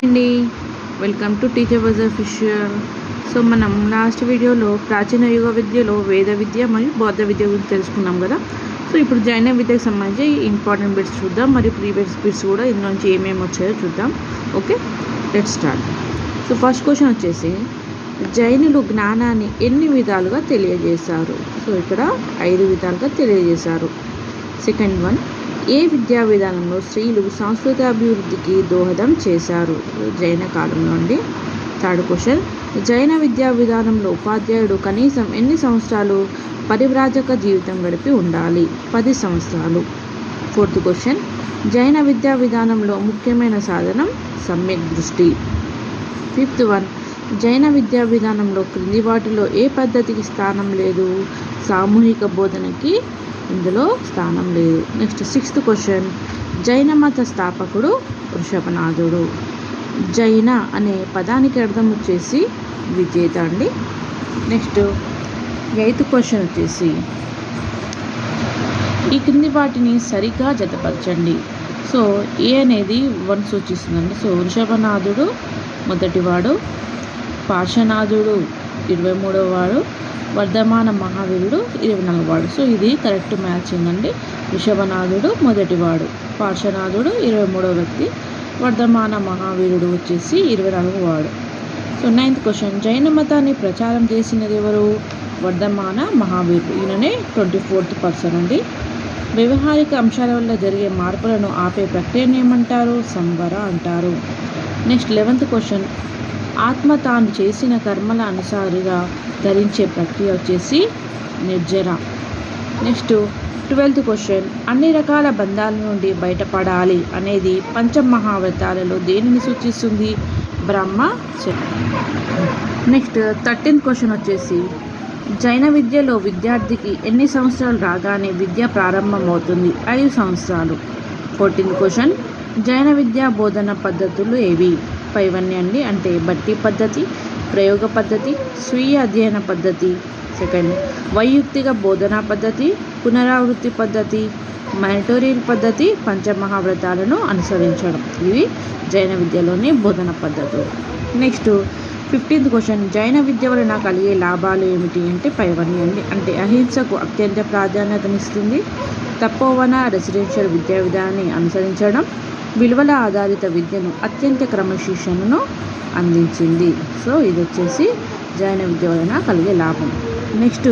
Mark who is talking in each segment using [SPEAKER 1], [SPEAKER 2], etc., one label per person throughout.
[SPEAKER 1] అండి, welcome to teacher bazaar official. So మనం last వీడియోలో ప్రాచీన యుగ విద్యలో వేద విద్య మరియు బౌద్ధ విద్య గురించి తెలుసుకున్నాం కదా. సో ఇప్పుడు జైన విద్యకు సంబంధించి ఇంపార్టెంట్ బిట్స్ చూద్దాం, మరియు ప్రీవియస్ బిట్స్ కూడా ఇందులో నుంచి ఏమేమి వచ్చాయో చూద్దాం. Okay, let start. So first question వచ్చేసి, జైనులు జ్ఞానాన్ని ఎన్ని విధాలుగా తెలియజేశారు? సో ఇక్కడ 5 విధాలుగా తెలియజేశారు. సెకండ్ వన్, ఏ విద్యా విధానంలో స్త్రీలు సాంస్కృతికాభివృద్ధికి దోహదం చేశారు? జైన కాలం నుండి. థర్డ్ క్వశ్చన్, జైన విద్యా విధానంలో ఉపాధ్యాయుడు కనీసం ఎన్ని సంవత్సరాలు పరివ్రాజక జీవితం గడిపి ఉండాలి? 10 సంవత్సరాలు. ఫోర్త్ క్వశ్చన్, జైన విద్యా విధానంలో ముఖ్యమైన సాధనం సమ్యక్ దృష్టి. ఫిఫ్త్ వన్, జైన విద్యా విధానంలో క్రింది వాటిలో ఏ పద్ధతికి స్థానం లేదు? సామూహిక బోధనకి ఇందులో స్థానం లేదు. నెక్స్ట్ సిక్స్త్ క్వశ్చన్, జైన మత స్థాపకుడు వృషభనాథుడు. జైన అనే పదానికి అర్థం వచ్చేసి విజేత అండి. నెక్స్ట్ ఎయిత్ క్వశ్చన్ వచ్చేసి, ఈ క్రింది వాటిని సరిగ్గా జతపరచండి. సో ఏ అనేది 1 సూచిస్తుందండి. సో వృషభనాథుడు మొదటివాడు, పార్శ్వనాథుడు 23వ వాడు, వర్ధమాన మహావీరుడు 24వ వాడు. సో ఇది కరెక్ట్ మ్యాచింగ్ అండి. వృషభనాథుడు మొదటివాడు, పార్శ్వనాథుడు 23వ వ్యక్తి, వర్ధమాన మహావీరుడు వచ్చేసి 24వ వాడు. సో 9th క్వశ్చన్, జైన మతాన్ని ప్రచారం చేసినది ఎవరు? వర్ధమాన మహావీరుడు. ఈయననే 24th పర్సన్ అండి. వ్యవహారిక అంశాల వల్ల జరిగే మార్పులను ఆపే ప్రక్రియను ఏమంటారు? సంవర అంటారు. నెక్స్ట్ 11th క్వశ్చన్, ఆత్మ తాను చేసిన కర్మల అనుసారిగా ధరించే ప్రక్రియ వచ్చేసి నిర్జర. నెక్స్ట్ 12th క్వశ్చన్, అన్ని రకాల బంధాల నుండి బయటపడాలి అనేది పంచమహావ్రతాలలో దేనిని సూచిస్తుంది? బ్రహ్మ. నెక్స్ట్ 13th క్వశ్చన్ వచ్చేసి, జైన విద్యలో విద్యార్థికి ఎన్ని సంవత్సరాలు రాగానే విద్య ప్రారంభమవుతుంది? 5 సంవత్సరాలు. 14th క్వశ్చన్, జైన విద్యా బోధన పద్ధతులు ఏవి? పైవన్నీ అండి, అంటే బట్టి పద్ధతి, ప్రయోగ పద్ధతి, స్వీయ అధ్యయన పద్ధతి. సెకండ్, వైయక్తిక బోధనా పద్ధతి, పునరావృత్తి పద్ధతి, మైటోరియల్ పద్ధతి, పంచమహావ్రతాలను అనుసరించడం. ఇవి జైన విద్యలోని బోధన పద్ధతులు. నెక్స్ట్ 15th క్వశ్చన్, జైన విద్య వలన కలిగే లాభాలు ఏమిటి? అంటే పైవన్నీ అండి, అంటే అహింసకు అత్యంత ప్రాధాన్యతనిస్తుంది, తపోవన రెసిడెన్షియల్ విద్యా విధానాన్ని అనుసరించడం, విలువల ఆధారిత విద్యను అత్యంత క్రమశిక్షణను అందించింది. సో ఇది వచ్చేసి జైన విద్య వలన కలిగే లాభం. నెక్స్ట్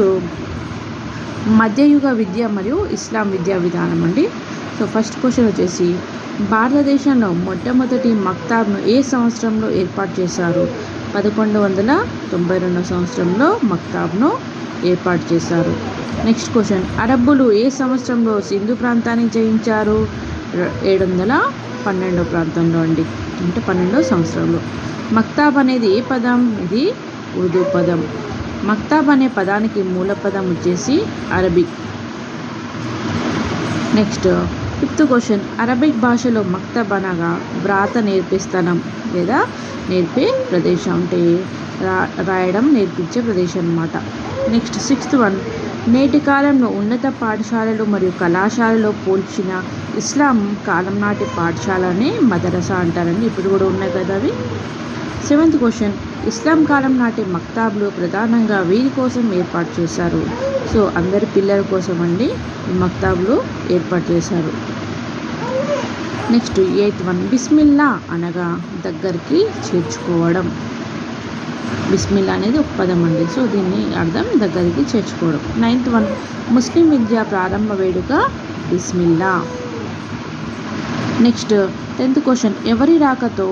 [SPEAKER 1] మధ్యయుగ విద్య మరియు ఇస్లాం విద్యా విధానం అండి. సో ఫస్ట్ క్వశ్చన్ వచ్చేసి, భారతదేశంలో మొట్టమొదటి మక్తాబ్ను ఏ సంవత్సరంలో ఏర్పాటు చేశారు? 1192 సంవత్సరంలో మక్తాబ్ను ఏర్పాటు చేశారు. నెక్స్ట్ క్వశ్చన్, అరబ్బులు ఏ సంవత్సరంలో సింధు ప్రాంతాన్ని జయించారు? 712 ప్రాంతంలో అండి, అంటే 12వ సంవత్సరంలో. మక్తాబ్ అనేది ఏ పదం? ఇది ఉర్దూ పదం. మక్తాబ్ అనే పదానికి మూల పదం వచ్చేసి Arabic. Next 5th question, Arabic భాషలో మక్తబ్ అనగా వ్రాత నేర్పే స్థలం లేదా నేర్పే ప్రదేశం, అంటే రాయడం నేర్పించే ప్రదేశం అన్నమాట. నెక్స్ట్ 6th వన్, నేటి కాలంలో ఉన్నత పాఠశాలలు మరియు కళాశాలలో పోల్చిన ఇస్లాం కాలం నాటి పాఠశాలని మదరసా అంటారండి. ఇప్పుడు కూడా ఉన్నాయి కదా అవి. 7th క్వశ్చన్, ఇస్లాం కాలం నాటి మక్తాబ్లు ప్రధానంగా వీరి కోసం ఏర్పాటు చేశారు? సో అందరి పిల్లల కోసం అండి ఈ మక్తాబ్లు ఏర్పాటు చేశారు. నెక్స్ట్ 8th వన్, బిస్మిల్లా అనగా దగ్గరికి చేర్చుకోవడం. బిస్మిల్లా అనేది ఒక పదం అండి. సో దీన్ని అర్థం దగ్గరికి చేర్చుకోవడం. 9th వన్, ముస్లిం విద్య ప్రారంభ వేడుక బిస్మిల్లా. నెక్స్ట్ 10th క్వశ్చన్, ఎవరి రాకతో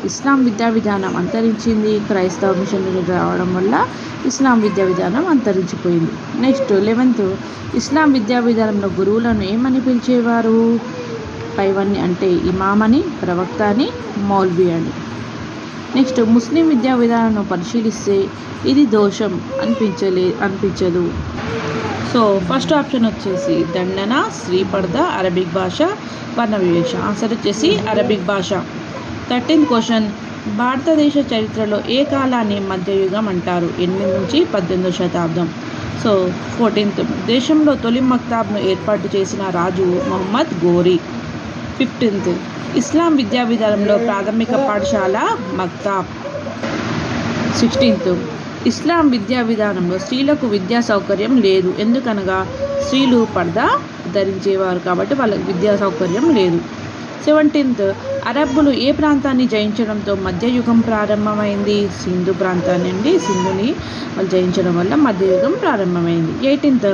[SPEAKER 1] ఇస్లాం విద్యా విధానం అంతరించింది? క్రైస్తవ మిషనరీలు రావడం వల్ల ఇస్లాం విద్యా విధానం అంతరించిపోయింది. నెక్స్ట్ 11th, ఇస్లాం విద్యా విధానంలో గురువులను ఏమని పిలిచేవారు? పైవన్నీ, అంటే ఇమామ్ అని, ప్రవక్త అని, మౌల్వి అని. నెక్స్ట్ ముస్లిం విద్యా విధానాన్ని పరిశీలిస్తే ఇది దోషం అనిపించదు. సో ఫస్ట్ ఆప్షన్ వచ్చేసి దండన, శ్రీపర్ద, అరబిక్ భాష, వర్ణ వివేచన. ఆన్సర్ వచ్చేసి అరబిక్ భాష. 13th క్వశ్చన్, భారతదేశ చరిత్రలో ఏ కాలాన్ని మధ్యయుగం అంటారు? 8 నుంచి 18వ శతాబ్దం. సో 14th, దేశంలో తొలి మక్తాబ్ను ఏర్పాటు చేసిన రాజు మొహమ్మద్ ఘోరీ. 15th, ఇస్లాం విద్యా విధానంలో ప్రాథమిక పాఠశాల మక్తాబ్. 16th, ఇస్లాం విద్యా విధానంలో స్త్రీలకు విద్యా సౌకర్యం లేదు, ఎందుకనగా స్త్రీలు పర్దా ధరించేవారు కాబట్టి వాళ్ళకి విద్యా సౌకర్యం లేదు. 17th, అరబ్బులు ఏ ప్రాంతాన్ని జయించడంతో మధ్యయుగం ప్రారంభమైంది? సింధు ప్రాంతాన్ని అండి. సింధుని వాళ్ళు జయించడం వల్ల మధ్యయుగం ప్రారంభమైంది. 18th,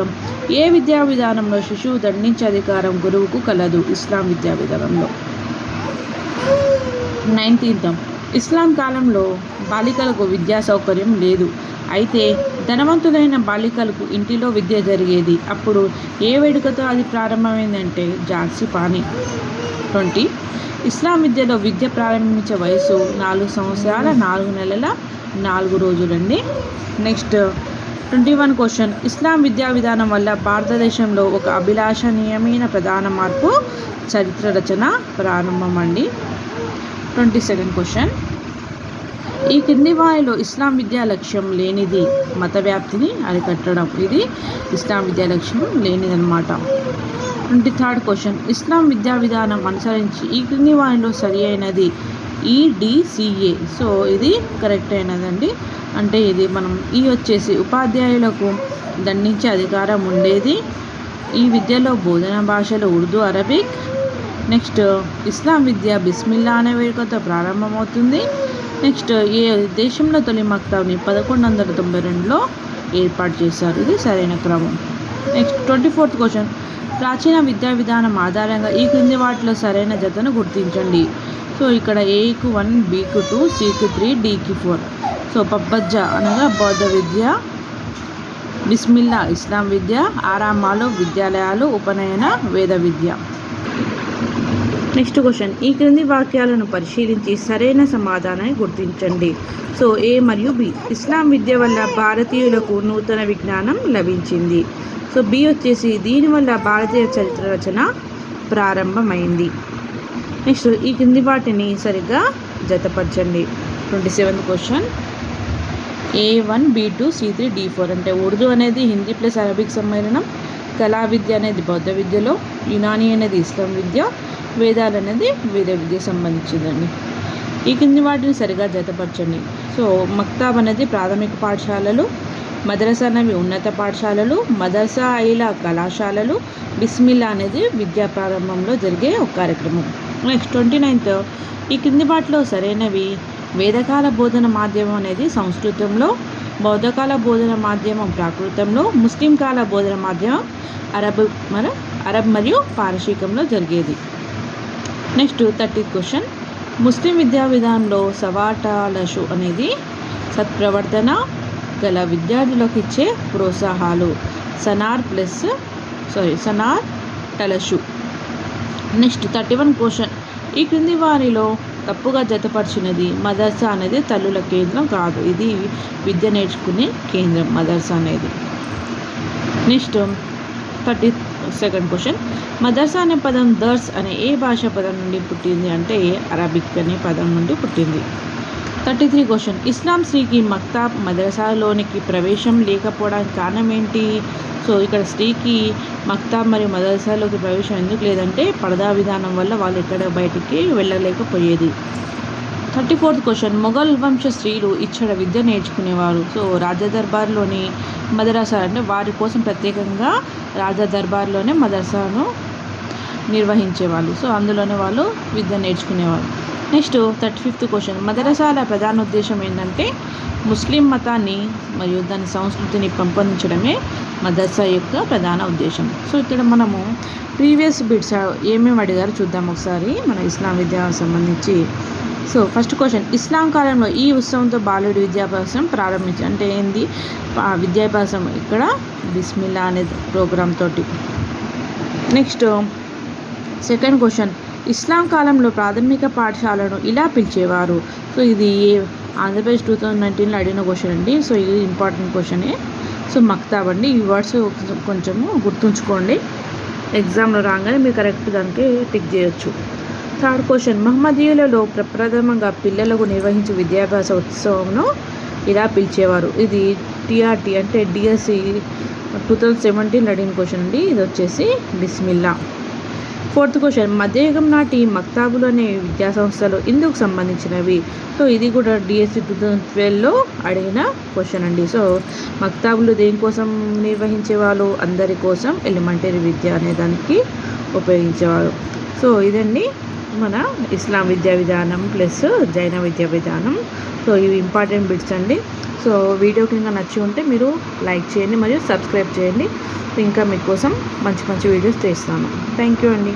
[SPEAKER 1] ఏ విద్యా విధానంలో శిశువు దండించే అధికారం గురువుకు కలదు? ఇస్లాం విద్యా విధానంలో. 19th, ఇస్లాం కాలంలో బాలికలకు విద్యా సౌకర్యం లేదు, అయితే ధనవంతులైన బాలికలకు ఇంటిలో విద్య జరిగేది. అప్పుడు ఏ వేడుకతో అది ప్రారంభమైందంటే ఝాన్సీ పానీ. 20, ఇస్లాం విద్యలో విద్య ప్రారంభించే వయసు 4 సంవత్సరాల 4 నెలల 4 రోజులండి. నెక్స్ట్ 21 క్వశ్చన్, ఇస్లాం విద్యా విధానం వల్ల భారతదేశంలో ఒక అభిలాషణీయమైన ప్రధాన మార్పు చరిత్ర రచన ప్రారంభం అండి. 22nd క్వశ్చన్, ఈ కింది వారిలో ఇస్లాం విద్యా లక్ష్యం లేనిది? మత వ్యాప్తిని అరికట్టడం. ఇది ఇస్లాం విద్యా లక్ష్యం లేనిదన్నమాట. 23rd క్వశ్చన్, ఇస్లాం విద్యా విధానం అనుసరించి ఈ క్రింది వారిలో సరి అయినది EDCA. సో ఇది కరెక్ట్ అయినదండి. అంటే ఇది మనం వచ్చేసి ఉపాధ్యాయులకు దండించే అధికారం ఉండేది. ఈ విద్యలో బోధన భాషలు ఉర్దూ, అరబిక్. నెక్స్ట్ ఇస్లాం విద్య బిస్మిల్లా అనే వేడుకతో ప్రారంభమవుతుంది. నెక్స్ట్ ఏ దేశంలో తొలి మక్తాబ్ని 1192లో ఏర్పాటు చేశారు? ఇది సరైన క్రమం. నెక్స్ట్ 24th క్వశ్చన్, ప్రాచీన విద్యా విధానం ఆధారంగా ఈ క్రింది వాటిలో సరైన జతను గుర్తించండి. సో ఇక్కడ Aకు 1, Bకు 2, Cకు 3, Dకి 4. సో పబ్బజ్జా అనగా బౌద్ధ విద్య, బిస్మిల్లా ఇస్లాం విద్య, ఆరామాలు విద్యాలయాలు, ఉపనయన వేద విద్య. నెక్స్ట్ క్వశ్చన్, ఈ క్రింది వాక్యాలను పరిశీలించి సరైన సమాధానాన్ని గుర్తించండి. సో A మరియు B, ఇస్లాం విద్య వల్ల భారతీయులకు నూతన విజ్ఞానం లభించింది. సో B వచ్చేసి దీనివల్ల భారతీయ చరిత్ర రచన ప్రారంభమైంది. నెక్స్ట్ ఈ కింది వాటిని సరిగ్గా జతపరచండి. 27th question, A1, B2, C3, D4 అంటే ఉర్దూ అనేది హిందీ ప్లస్ అరబిక్ సమ్మేళనం, కళా విద్య అనేది బౌద్ధ విద్యలో, యునానీ అనేది ఇస్లాం విద్య, వేదాలు అనేది వేద విద్య సంబంధించిందండి. ఈ కింది వాటిని సరిగా జతపరచండి. సో మక్తాబ్ అనేది ప్రాథమిక పాఠశాలలు, మదరసా అనేవి ఉన్నత పాఠశాలలు, మదర్సా అయిలా కళాశాలలు, బిస్మిల్లా అనేది విద్యా ప్రారంభంలో జరిగే ఒక కార్యక్రమం. నెక్స్ట్ 29th, ఈ కింది వాటిలో సరైనవి వేదకాల బోధన మాధ్యమం అనేది సంస్కృతంలో, బౌద్ధకాల బోధన మాధ్యమం ప్రాకృతంలో, ముస్లిం కాల బోధన మాధ్యమం అరబ్ మరియు పారసీకంలో జరిగేది. నెక్స్ట్ 30th క్వశ్చన్, ముస్లిం విద్యా విధానంలో సవాటాలషు అనేది సత్ప్రవర్తన గల విద్యార్థులకు ఇచ్చే ప్రోత్సాహాలు. సనార్ టలషు. నెక్స్ట్ 31 క్వశ్చన్, ఈ క్రింది వారిలో తప్పుగా జతపరిచినది? మదర్సా అనేది తల్లుల కేంద్రం కాదు, ఇది విద్య నేర్చుకునే కేంద్రం మదర్సా అనేది. నెక్స్ట్ 32nd క్వశ్చన్, మదర్సా అనే పదం దర్స్ అనే ఏ భాష పదం నుండి పుట్టింది అంటే అరబిక్ అనే పదం నుండి పుట్టింది. 33 క్వశ్చన్, ఇస్లాం స్త్రీకి మక్తాబ్ మదరసాలోనికి ప్రవేశం లేకపోవడానికి కారణం ఏంటి? సో ఇక్కడ స్త్రీకి మక్తాబ్ మరియు మదరసాలోకి ప్రవేశం ఎందుకు లేదంటే పర్దా విధానం వల్ల వాళ్ళు ఎక్కడ బయటికి వెళ్ళలేకపోయేది. 34th క్వశ్చన్, మొఘల్ వంశ స్త్రీలు ఇచ్చట విద్య నేర్చుకునేవారు. సో రాజదర్బార్లోని మదరసా అంటే వారి కోసం ప్రత్యేకంగా రాజదర్బార్లోనే మదరసాను నిర్వహించేవాళ్ళు. సో అందులోనే వాళ్ళు విద్య నేర్చుకునేవారు. నెక్స్ట్ 35th క్వశ్చన్, మదరసాల ప్రధాన ఉద్దేశం ఏంటంటే ముస్లిం మతాన్ని మరియు దాని సంస్కృతిని పెంపొందించడమే మదర్సా యొక్క ప్రధాన ఉద్దేశం. సో ఇక్కడ మనము ప్రీవియస్ బిట్స్ ఏమేమి అడిగారో చూద్దాం ఒకసారి మన ఇస్లాం విద్య సంబంధించి. సో ఫస్ట్ క్వశ్చన్, ఇస్లాం కాలంలో ఈ ఉత్సవంతో బాలుడి విద్యాభ్యాసం ప్రారంభించి అంటే ఏంది? విద్యాభ్యాసం ఇక్కడ బిస్మిల్లా అనే ప్రోగ్రామ్ తోటి. నెక్స్ట్ సెకండ్ క్వశ్చన్, ఇస్లాం కాలంలో ప్రాథమిక పాఠశాలను ఇలా పిలిచేవారు. సో ఇది ఆంధ్రప్రదేశ్ 2019లో అడిగిన క్వశ్చన్ అండి. సో ఇది ఇంపార్టెంట్ క్వశ్చనే. సో మక్తాబ్ అండి, ఈ వర్డ్స్ కొంచెము గుర్తుంచుకోండి, ఎగ్జామ్లో రాగానే మీరు కరెక్ట్ దానికి టిక్ చేయొచ్చు. థర్డ్ క్వశ్చన్, మహమ్మదీయులలో ప్రప్రథమంగా పిల్లలకు నిర్వహించే విద్యాభ్యాస ఉత్సవంను ఇలా పిలిచేవారు. ఇది TRT అంటే DSC 2017 అడిగిన క్వశ్చన్ అండి. ఇది వచ్చేసి బిస్మిల్లా. ఫోర్త్ క్వశ్చన్, మధ్యయుగం నాటి మక్తాబులు అనే విద్యా సంస్థలు ఇందుకు సంబంధించినవి. సో ఇది కూడా డిఎస్సి 2012లో అడిగిన క్వశ్చన్ అండి. సో మక్తాబులు దేనికోసం నిర్వహించేవాళ్ళు, అందరి కోసం ఎలిమెంటరీ విద్య అనే దానికి ఉపయోగించేవారు. సో ఇదండి మన ఇస్లాం విద్యా విధానం ప్లస్ జైన విద్యా విధానం. సో ఇవి ఇంపార్టెంట్ బిట్స్ అండి. సో వీడియో కింద నచ్చి ఉంటే మీరు లైక్ చేయండి మరియు సబ్స్క్రైబ్ చేయండి. ఇంకా మీకోసం మంచి మంచి వీడియోస్ చేస్తాను. థ్యాంక్ యూ అండి.